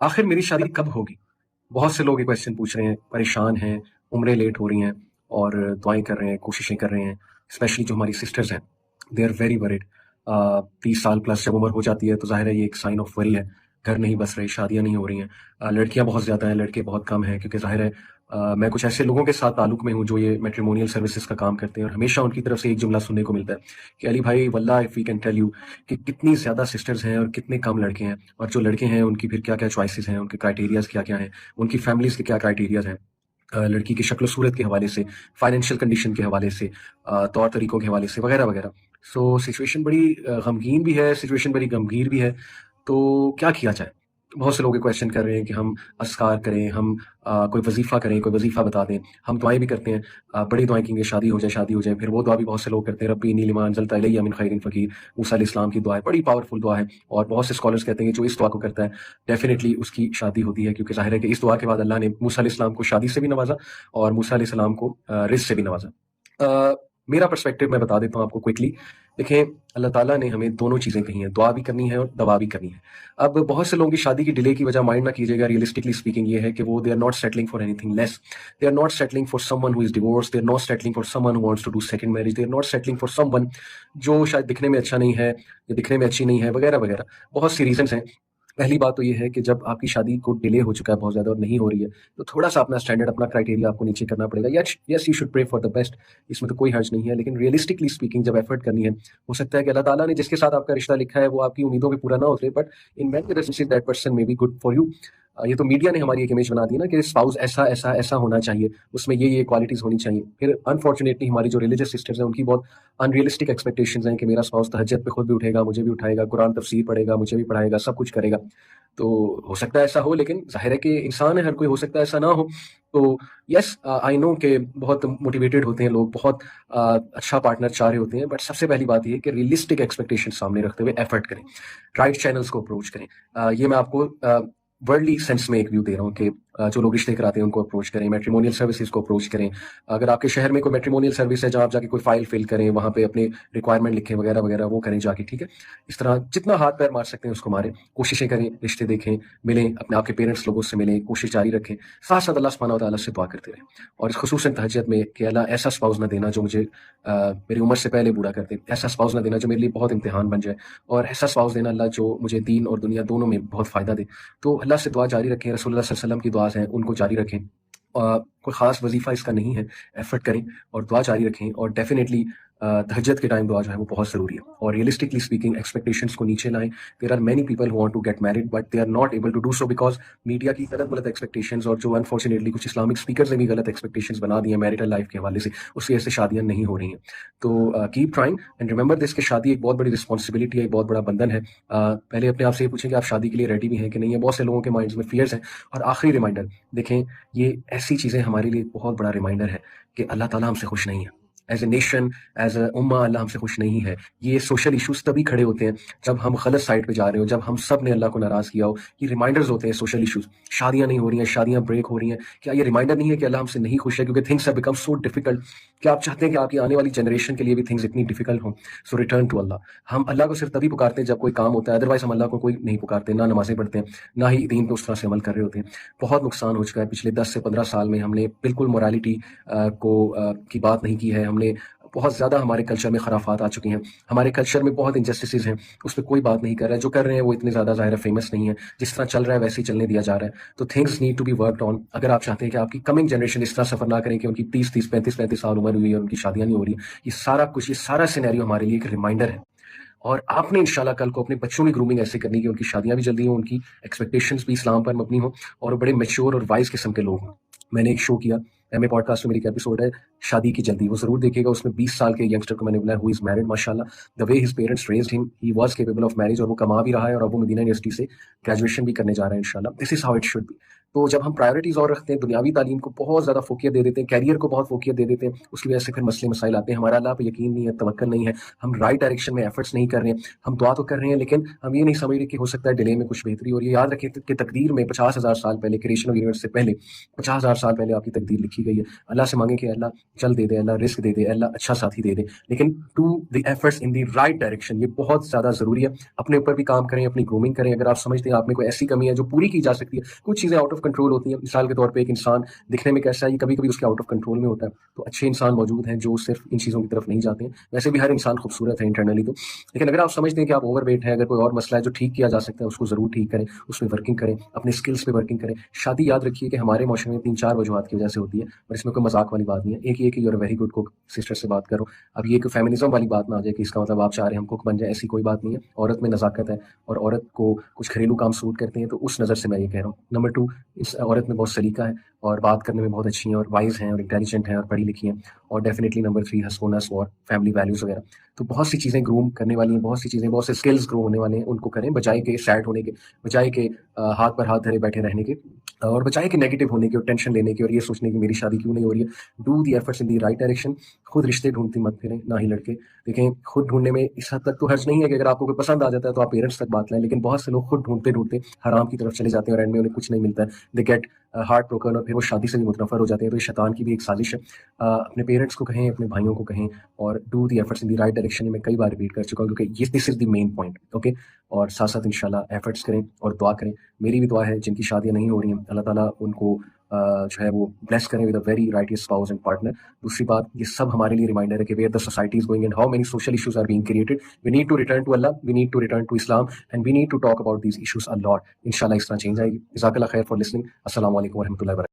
आखिर मेरी शादी कब होगी? बहुत से लोग ये क्वेश्चन पूछ रहे हैं, परेशान हैं, उम्रें लेट हो रही हैं और दुआएँ कर रहे हैं, कोशिशें कर रहे हैं। स्पेशली जो हमारी सिस्टर्स हैं, दे आर वेरी वरिड। 30 साल प्लस जब उम्र हो जाती है तो ज़ाहिर है ये एक साइन ऑफ वरी है। घर नहीं बस रहे, शादियाँ नहीं हो रही हैं। लड़कियाँ बहुत ज़्यादा हैं, लड़के बहुत कम हैं क्योंकि ज़ाहिर है मैं कुछ ऐसे लोगों के साथ ताल्लुक में हूँ जो ये मैट्रिमोनियल सर्विसेज़ का काम करते हैं और हमेशा उनकी तरफ से एक जुमला सुनने को मिलता है कि अली भाई वल्लाह if we can tell you कि कितनी ज़्यादा सिस्टर्स हैं और कितने कम लड़के हैं और जो लड़के हैं उनकी फिर क्या-क्या चॉइसेस हैं, उनके क्राइटेरियाज़ क्या-क्या हैं, उनकी फैमिलीज़ के क्या क्राइटेरियाज़ हैं। लड़की की शक्ल-सूरत के हवाले से, फाइनेंशियल कंडीशन के हवाले से, तौर-तरीकों के हवाले से वगैरह-वगैरह। सो सिचुएशन बड़ी गमगीन भी है, सिचुएशन बड़ी गंभीर भी है, तो क्या किया जाए? बहुत से लोग ये क्वेश्चन कर रहे हैं कि हम अस्कार करें, हम कोई वज़ीफ़ा करें, कोई वज़ीफ़ा बता दें। हम दुआएँ भी करते हैं, बड़ी दुआएँ कहेंगे शादी हो जाए, शादी हो जाए। फिर वो दुआ भी बहुत से लोग करते हैं, रब्बी इन्नी लिमा अंज़लता इलैया मिन खैरिन फ़कीर। मूसा अलैहिस्सलाम की दुआ है, बड़ी पावरफुल दुआ है और बहुत से स्कॉलर्स कहते हैं कि जो इस दुआ को करता है, डेफ़िनिटली उसकी शादी होती है क्योंकि ज़ाहिर है कि इस दुआ के बाद अल्लाह ने मूसा अलैहिस्सलाम को शादी से भी नवाज़ा और मूसा अलैहिस्सलाम को रिज़्क़ से भी नवाज़ा। मेरा पर्सपेक्टिव मैं बता देता हूँ आपको क्विकली। देखें, अल्लाह ताला ने हमें दोनों चीज़ें कही हैं, दुआ भी करनी है और दवा भी करनी है। अब बहुत से लोगों की शादी की डिले की वजह माइंड ना कीजिएगा, रियलिस्टिकली स्पीकिंग ये है कि वो they are not settling for anything less. They are not settling for someone who is divorced, they are not settling for someone who wants to do second marriage, they are not settling for someone जो शायद दिखने में अच्छा नहीं है या दिखने में अच्छी नहीं है वगैरह-वगैरह। बहुत सी रीज़न्स हैं। पहली बात तो ये है कि जब आपकी शादी को डिले हो चुका है बहुत ज़्यादा और नहीं हो रही है, तो थोड़ा-सा अपना स्टैंडर्ड, अपना क्राइटेरिया आपको नीचे करना पड़ेगा। Yes you should pray for the best, इसमें तो कोई हर्ज नहीं है, लेकिन रियलिस्टिकली स्पीकिंग जब एफर्ट करनी है, हो सकता है कि अल्लाह ताला ने जिसके साथ आपका रिश्ता लिखा है, वो आपकी उम्मीदों पे पूरा ना उतरे, but in many relationship that person may be good for you. ये तो मीडिया ने हमारी एक इमेज बना दी ना कि स्पाउस ऐसा, ऐसा, ऐसा होना चाहिए, उसमें ये क्वालिटीज़ होनी चाहिए। फिर अनफॉर्चुनेटली हमारी जो रिलीजियस सिस्टर्स हैं, उनकी बहुत अनरियलिस्टिक एक्सपेक्टेशंस हैं कि मेरा स्पाउस तहज्जुद पे खुद भी उठेगा, मुझे भी उठाएगा, कुरान तफसीर पढ़ेगा, मुझे भी पढ़ाएगा, सब कुछ करेगा। तो हो सकता है ऐसा हो, लेकिन ज़ाहिर है कि इंसान है, हर कोई, हो सकता है ऐसा ना हो। तो येस, आई नो कि बहुत मोटिवेटेड होते हैं लोग, बहुत अच्छा पार्टनर चाह रहे होते हैं, बट सबसे पहली बात ये है कि रियलिस्टिक एक्सपेक्टेशन सामने रखते हुए एफर्ट करें, राइट चैनल्स को अप्रोच करें। ये मैं आपको वर्ल्डली सेंस में एक व्यू दे रहा हूँ कि जो लोग रिश्ते कराते हैं उनको अप्रोच करें, मैट्रिमोनियल सर्विसेज को अप्रोच करें। अगर आपके शहर में कोई मैट्रिमोनियल सर्विस है जहाँ आप जाके कोई फाइल फिल करें, वहाँ पे अपने रिक्वायरमेंट लिखें वगैरह-वगैरह, वो करें जाके, ठीक है? इस तरह जितना हाथ पैर मार सकते हैं उसको मारें, कोशिशें करें, रिश्ते देखें, मिलें, अपने आपके पेरेंट्स लोगों से मिलें, कोशिश जारी रखें। साथ-साथ अल्लाह सुब्हानहू व तआला से दुआ करते रहें और खुसूसन तहज्जुद में कि अल्लाह ऐसा स्पाउस ना देना जो मुझे मेरी उम्र से पहले बूढ़ा कर दे, ऐसा स्पाउस ना देना जो मेरे लिए बहुत इम्तिहान बन जाए और ऐसा स्पाउस देना अल्लाह जो मुझे दीन और दुनिया दोनों में बहुत फ़ायदा दे। तो अल्लाह से दुआ जारी रखें, रसूलुल्लाह सल्लल्लाहु अलैहि वसल्लम की दुआज़ हैं, उनको जारी रखें। कोई ख़ास वज़ीफ़ा इसका नहीं है, एफ़र्ट करें और दुआ जारी रखें और डेफ़िनिटली तहज्जुद के टाइम दुआ जो है वो बहुत ज़रूरी है और रियलिस्टिकली स्पीकिंग एक्सपेक्टेशंस को नीचे लाएँ। There are many people who want to get married but they are not able to do so because media की गलत-गलत एक्सपेक्टेशंस और जो अनफॉर्चुनेटली कुछ इस्लामिक स्पीकर्स ने भी गलत एक्सपेक्टेशंस बना दी हैं मैरिटल लाइफ़ के हवाले से, उसकी वजह से शादियाँ नहीं हो रही हैं। तो keep trying and remember this कि शादी एक बहुत बड़ी रिस्पॉन्सिबिलिटी है, एक बहुत बड़ा बंधन है। पहले अपने आप से ये पूछें कि आप शादी के लिए रेडी भी हैं कि नहीं है? बहुत से लोगों के माइंड्स में फ़ियर्स हैं। और आखिरी रिमाइंडर, देखें, ये ऐसी चीज़ें हमारे लिए एक बहुत बड़ा रिमाइंडर है कि अल्लाह ताला हमसे खुश नहीं है। As a nation, as a उम्मा अल्लाह हमसे खुश नहीं है। ये सोशल इश्यूज़ तभी खड़े होते हैं जब हम गलत साइड पे जा रहे हो, जब हम सब ने अल्लाह को नाराज़ किया हो। ये रिमाइंडर्स होते हैं सोशल इश्यूज़। शादियाँ नहीं हो रही हैं, शादियाँ ब्रेक हो रही हैं। क्या ये रिमाइंडर नहीं है कि अल्लाह हमसे नहीं खुश है क्योंकि things have become so difficult? क्या आप चाहते हैं कि आपकी आने वाली जनरेशन के लिए भी थिंग्स इतनी डिफिकल्ट हों? सो रिटर्न टू अल्लाह। हम अल्लाह को सिर्फ़ तभी पुकारते हैं जब कोई काम होता है, अदरवाइज़ हम अल्लाह को कोई नहीं पुकारते, ना नमाज़ें पढ़ते हैं, ना ही दीन पे उस तरह से अमल कर रहे होते हैं। बहुत नुकसान हो चुका है पिछले 10 से 15 साल में। हमने बिल्कुल मोरालिटी की बात नहीं की है। हमने बहुत ज़्यादा, हमारे कल्चर में खराफ़ात आ चुकी हैं। हमारे कल्चर में बहुत इनजस्टिसेज़ हैं, उस पे कोई बात नहीं कर रहा है। जो कर रहे हैं वो इतने ज़्यादा ज़ाहिर है फ़ेमस नहीं है। जिस तरह चल रहा है वैसे ही चलने दिया जा रहा है। तो things need to be worked on. अगर आप चाहते हैं कि आपकी कमिंग जनरेशन इस तरह सफ़र ना करें कि उनकी 30-30, 35-35 साल उम्र हुई है और उनकी शादियाँ नहीं हो रही हैं, ये सारा कुछ, ये सारा सिनेरियो हमारे लिए एक रिमाइंडर है। और आपने इंशाल्लाह कल को अपने बच्चों की ग्रूमिंग ऐसे करनी कि उनकी शादियाँ भी जल्दी हों, उनकी एक्सपेक्टेशंस भी इस्लाम पर मबनी हों और बड़े मैच्योर और वाइज़ किस्म के लोग हों। मैंने एक शो किया, एमए पॉडकास्ट में मेरी एक एपिसोड है, शादी की जल्दी, वो ज़रूर देखिएगा। उसमें 20 साल के यंगस्टर को मैंने बुलाया, हू इज़ मैरिड माशाल्लाह। The way his parents raised him, he was capable of marriage और वो कमा भी रहा है और अब वो मदीना यूनिवर्सिटी से ग्रेजुएशन भी करने जा रहा है इंशाल्लाह। This is how it should be. तो जब हम प्रायोरिटीज़ और रखते हैं, दुनियावी तालीम को बहुत ज़्यादा फ़ोकियत दे देते हैं, करियर को बहुत फ़ोकियत दे देते हैं, उसकी वजह से फिर मसले मसाइल आते हैं। हमारा अल्लाह पे यकीन नहीं है, तवक्कुल नहीं है, हम राइट डायरेक्शन में एफर्ट्स नहीं कर रहे हैं, हम दुआ तो कर रहे हैं, लेकिन हम ये नहीं समझ रहे कि हो सकता है डिले में कुछ बेहतरी। और ये याद रखें कि तकदीर में 50,000 साल पहले, क्रिएशन ऑफ यूनिवर्स से पहले 50,000 साल पहले आपकी तकदीर लिखी गई है। अल्लाह से मांगे कि अल्लाह जल्द दे दे, अल्लाह रिस्क दे दे, अल्लाह अच्छा साथी दे दे, लेकिन do the efforts in the right direction, ये बहुत ज़्यादा ज़रूरी है। अपने ऊपर भी काम करें, अपनी ग्रूमिंग करें। अगर आप समझते हैं आप में कोई ऐसी कमी है जो पूरी की जा सकती है, कुछ चीज़ें आउट ऑफ कंट्रोल होती हैं, मिसाल के तौर पे एक इंसान दिखने में कैसा है, ये कभी-कभी उसके आउट ऑफ कंट्रोल में होता है, तो अच्छे इंसान मौजूद हैं जो सिर्फ इन चीज़ों की तरफ नहीं जाते हैं। वैसे भी हर इंसान खूबसूरत है इंटरनली तो, लेकिन अगर आप समझते हैं कि आप ओवरवेट हैं, अगर कोई और मसला है जो ठीक किया जा सकता है, उसको ज़रूर ठीक करें, उसमें वर्किंग करें, अपने स्किल्स पे वर्किंग करें। शादी याद रखिए कि हमारे माशरे में 3-4 वजूहात की वजह से होती है, और इसमें कोई मजाक वाली बात नहीं है। एक ये कि you are a very good cook, sister से बात करो। अब ये कोई फेमिनिज्म वाली बात ना आ जाए कि इसका मतलब आप चाह रहे हैं हम कुक बन जाए, ऐसी कोई बात नहीं है। औरत में नज़ाकत है, और औरत को कुछ घरेलू काम सूट करते हैं, तो उस नज़र से मैं ये कह रहा हूँ। नंबर 2, इस औरत में बहुत सलीका है, और बात करने में बहुत अच्छी हैं, और वाइज़ हैं, और इंटेलिजेंट हैं, और पढ़ी लिखी हैं। और डेफिनिटली नंबर 3, हस्बैंड और फैमिली वैल्यूज़ वगैरह। तो बहुत सी चीज़ें ग्रूम करने वाली हैं, बहुत सी चीज़ें, बहुत से स्किल्स ग्रो होने वाले हैं, उनको करें, बजाय के सैड होने के, बजाय के हाथ पर हाथ धरे बैठे रहने के, और बजाय के नेगेटिव होने के और टेंशन लेने के और ये सोचने की मेरी शादी क्यों नहीं हो रही है। Do the efforts in the right direction. खुद रिश्ते ढूंढते मत फिरें, ना ही लड़के। देखें, खुद ढूंढने में इस हद तक तो हर्ज नहीं है कि अगर आपको कोई पसंद आ जाता है तो आप पेरेंट्स तक बात लाएं, लेकिन बहुत से लोग खुद ढूंढते ढूंढते हराम की तरफ चले जाते हैं और एंड में उन्हें कुछ नहीं मिलता है। दे गेट हार्ट ब्रोकन, और फिर वो शादी से भी मुतनफर हो जाते हैं। तो ये शैतान की भी एक साजिश है। अपने पेरेंट्स को कहें, अपने भाइयों को कहें, और do the efforts in the right direction. मैं कई बार रिपीट कर चुका हूँ, क्योंकि ये this is the main point. Okay, और साथ साथ इंशाल्लाह एफर्ट्स करें और दुआ करें। मेरी भी दुआ है जिनकी शादियां नहीं हो रही हैं, अल्लाह ताला उनको जो है वो ब्लेस करें with a very righteous spouse and partner. दूसरी बात, ये सब हमारे लिए रिमाइंडर है कि where the society is going and how many social issues are being created. We need to return to Allah, we need to return to Islam, and we need to talk about these issues a lot. इंशाल्लाह इस तरह change आएगी। जज़ाकल्लाह खैर for listening. अस्सलाम वालेकुम व रहमतुल्लाहि व बरकातहू।